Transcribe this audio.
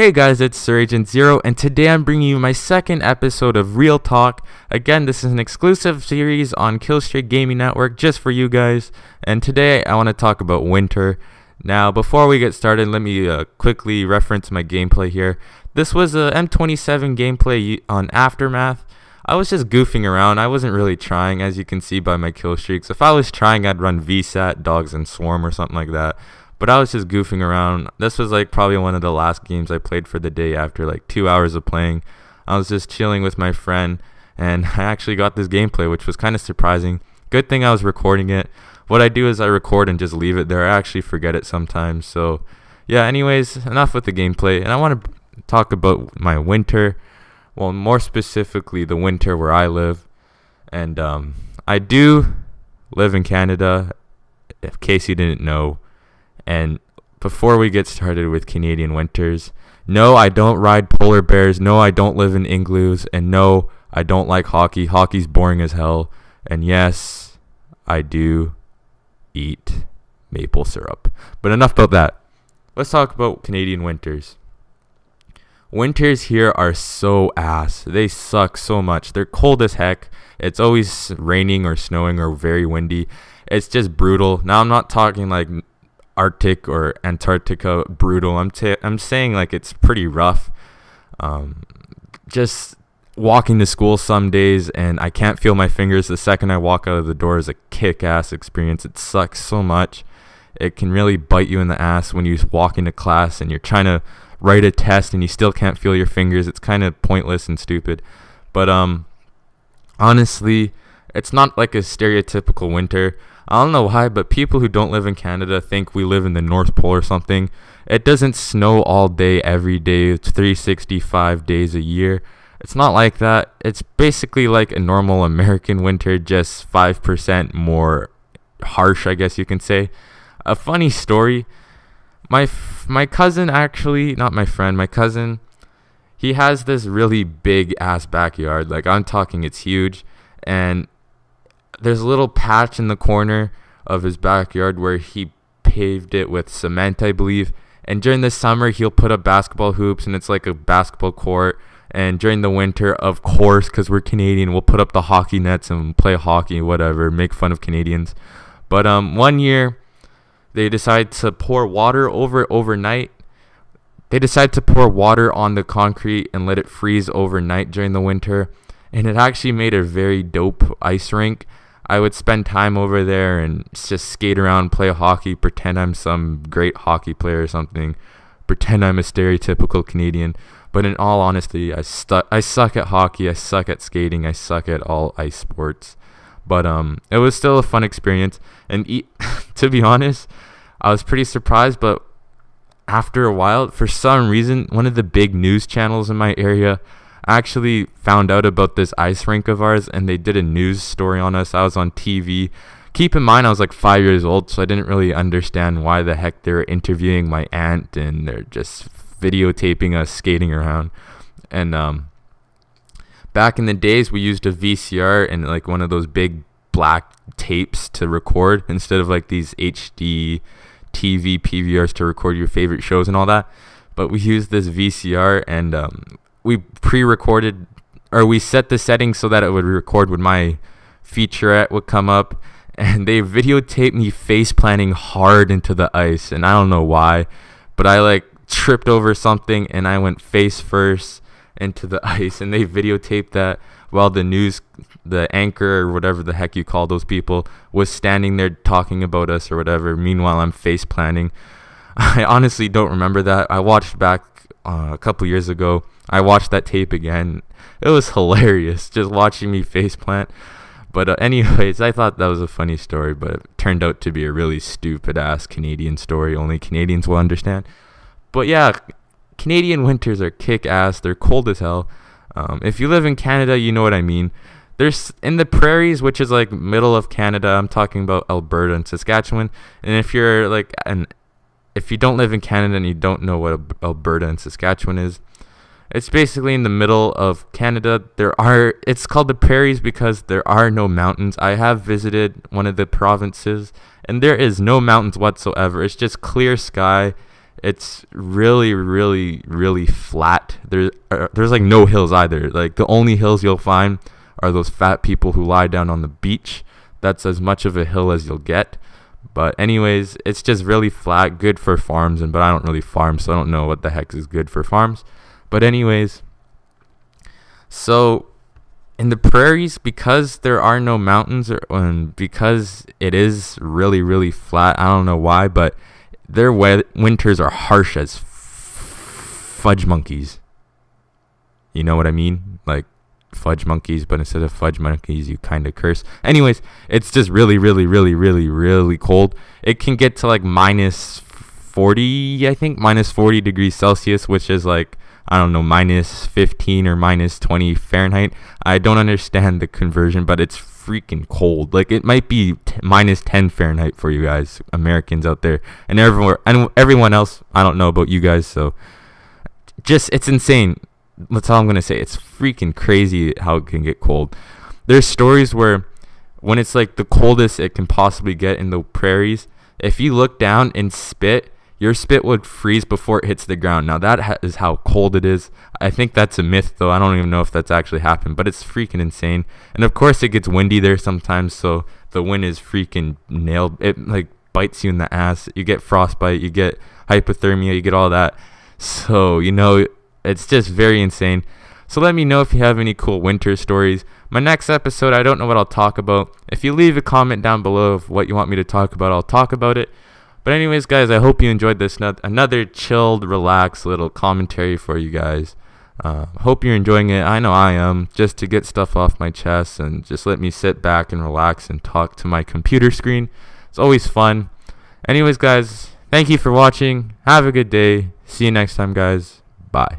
Hey guys, it's Sir Agent Zero, and today I'm bringing you my second episode of Real Talk. Again, this is an exclusive series on Killstreak Gaming Network just for you guys, and today I want to talk about winter. Now, before we get started, let me quickly reference my gameplay here. This was a M27 gameplay on Aftermath. I was just goofing around. I wasn't really trying, as you can see by my kill streaks. If I was trying, I'd run VSAT, Dogs and Swarm, or something like that. But I was just goofing around. This was like probably one of the last games I played for the day after like 2 hours of playing. I was just chilling with my friend, and I actually got this gameplay, which was kind of surprising. Good thing I was recording it. What I do is I record and just leave it there. I actually forget it sometimes. So yeah, anyways, enough with the gameplay. And I want to talk about my winter. Well, more specifically, the winter where I live. And I do live in Canada, in case you didn't know. And before we get started with Canadian winters, no, I don't ride polar bears. No, I don't live in igloos. And no, I don't like hockey. Hockey's boring as hell. And yes, I do eat maple syrup. But enough about that. Let's talk about Canadian winters. Winters here are so ass. They suck so much. They're cold as heck. It's always raining or snowing or very windy. It's just brutal. Now, I'm not talking like Arctic or Antarctica brutal. I'm saying like it's pretty rough. Just walking to school some days and I can't feel my fingers the second I walk out of the door is a kick-ass experience. It sucks so much. It can really bite you in the ass when you walk into class and you're trying to write a test and you still can't feel your fingers. It's kind of pointless and stupid. But honestly, it's not like a stereotypical winter. I don't know why, but people who don't live in Canada think we live in the North Pole or something. It doesn't snow all day, every day. It's 365 days a year. It's not like that. It's basically like a normal American winter, just 5% more harsh, I guess you can say. A funny story. My cousin, actually, not my friend, my cousin, he has this really big ass backyard. Like, I'm talking, it's huge. And there's a little patch in the corner of his backyard where he paved it with cement, I believe. And during the summer, he'll put up basketball hoops, and it's like a basketball court. And during the winter, of course, because we're Canadian, we'll put up the hockey nets and play hockey, whatever, make fun of Canadians. But one year, they decided to pour water overnight. They decided to pour water on the concrete and let it freeze overnight during the winter. And it actually made a very dope ice rink. I would spend time over there and just skate around, play hockey, pretend I'm some great hockey player or something. Pretend I'm a stereotypical Canadian. But in all honesty, I suck at hockey, I suck at skating, I suck at all ice sports. But it was still a fun experience. And to be honest, I was pretty surprised. But after a while, for some reason, one of the big news channels in my area actually found out about this ice rink of ours, and they did a news story on us. I was on TV. Keep in mind, I was like 5 years old, so I didn't really understand why the heck they were interviewing my aunt, and they're just videotaping us skating around. And back in the days, we used a VCR and like one of those big black tapes to record instead of like these HD TV PVRs to record your favorite shows and all that. But we used this VCR, and we pre-recorded, or we set the settings so that it would record when my featurette would come up, and they videotaped me face planting hard into the ice, and I don't know why, but I like tripped over something and I went face first into the ice, and they videotaped that while the anchor or whatever the heck you call those people was standing there talking about us or whatever. Meanwhile, I'm face planting. I honestly don't remember that. I watched back a couple years ago. I watched that tape again. It was hilarious just watching me face plant. But anyways, I thought that was a funny story, but it turned out to be a really stupid ass Canadian story. Only Canadians will understand. But yeah, Canadian winters are kick ass. They're cold as hell. If you live in Canada, you know what I mean. There's in the prairies, which is like middle of Canada. I'm talking about Alberta and Saskatchewan. And if you're like if you don't live in Canada and you don't know what Alberta and Saskatchewan is, it's basically in the middle of Canada. It's called the prairies because there are no mountains. I have visited one of the provinces, and there is no mountains whatsoever. It's just clear sky. It's really, really, really flat. There's like no hills either. Like the only hills you'll find are those fat people who lie down on the beach. That's as much of a hill as you'll get. But anyways, it's just really flat, good for farms, but I don't really farm, so I don't know what the heck is good for farms. But anyways, so in the prairies, because there are no mountains, and because it is really, really flat, I don't know why, but their winters are harsh as fudge monkeys. You know what I mean? Like fudge monkeys, but instead of fudge monkeys, you kind of curse. Anyways, it's just really, really, really, really, really cold. It can get to like minus 40, I think, minus 40 degrees Celsius, which is like, I don't know, minus 15 or minus 20 Fahrenheit. I don't understand the conversion, but it's freaking cold. Like it might be minus 10 Fahrenheit for you guys, Americans out there, and everyone else. I don't know about you guys, so just it's insane. That's all I'm gonna say. It's freaking crazy how it can get cold. There's stories where when it's like the coldest it can possibly get in the prairies, if you look down and spit, your spit would freeze before it hits the ground. Now that is how cold it is. I think that's a myth though. I don't even know if that's actually happened, but it's freaking insane. And of course it gets windy there sometimes, so the wind is freaking nailed. It like bites you in the ass. You get frostbite, you get hypothermia, you get all that. So, you know, it's just very insane. So let me know if you have any cool winter stories. My next episode, I don't know what I'll talk about. If you leave a comment down below of what you want me to talk about, I'll talk about it. But anyways, guys, I hope you enjoyed this. Another chilled, relaxed little commentary for you guys. Hope you're enjoying it. I know I am. Just to get stuff off my chest and just let me sit back and relax and talk to my computer screen. It's always fun. Anyways, guys, thank you for watching. Have a good day. See you next time, guys. Bye.